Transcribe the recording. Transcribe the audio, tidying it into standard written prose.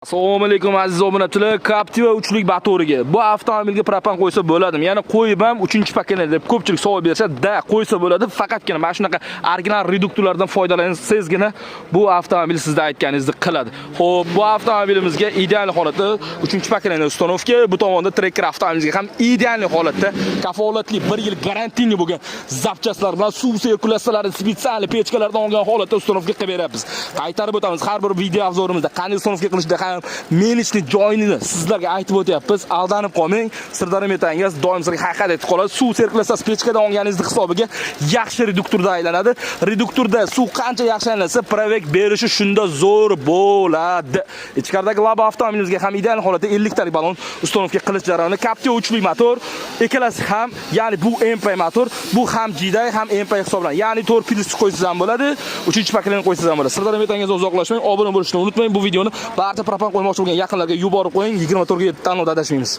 Assalomu alaykum aziz obunachilar. Captiva 3lik motoriga bu avtomobilga propan qo'ysa bo'ladimi? Ya'ni qo'yib ham 3-pakana deb ko'pchilik savol berishadi. Da, qo'ysa bo'ladi. Faqatgina mana shunaqa original reduktorlardan foydalansangizgina bu avtomobil sizda aytganingizni qiladi. Xo'p, bu avtomobilimizga ideal holatda 3-pakana ustanovka, bu tomonda Tracker avtomobilimizga ham ideal holatda kafolatli 1 yil garantiyli bo'lgan zapchastlar bilan suv sirkulyatsiyalari spetsial pechkalardan olgan holatda ustanovka qilib beramiz. Qaytarib o'tamiz har bir video obzorimizda qanday ustanovka qilishda menishni joyini sizlarga aytib o'tyapmiz. Aldanib qolmang. Sirdaryo metangiz doim sizga haqiqat aytib qoladi. Suv sirkulyatsiyasi pechkadan olganingizni hisobiga yaxshi reduktorda aylanadi. Reduktorda suv qancha yaxshi aylansa, provek berishi shunda zo'r bo'ladi. Ichkaridagi labo avtomobilimizga ham ideal holatda 50 talik balon ustanovka qilish jarayoni. Captiva 3lik motor, ikkalasi ham, ya'ni bu MP motor, bu ham Jiday ham MP hisoblanadi. Ya'ni 4 pils qo'ysangiz ham bo'ladi, 3-pakani qo'ysangiz ham bo'ladi. Sirdaryo metangizdan uzoqlashmang, obuna bo'lishni unutmang. Bu videoni barcha propan qo'ymoqchi bo'lgan yaqinlarga yuborib qo'ying. 24 ga tanlovda adashmaymiz.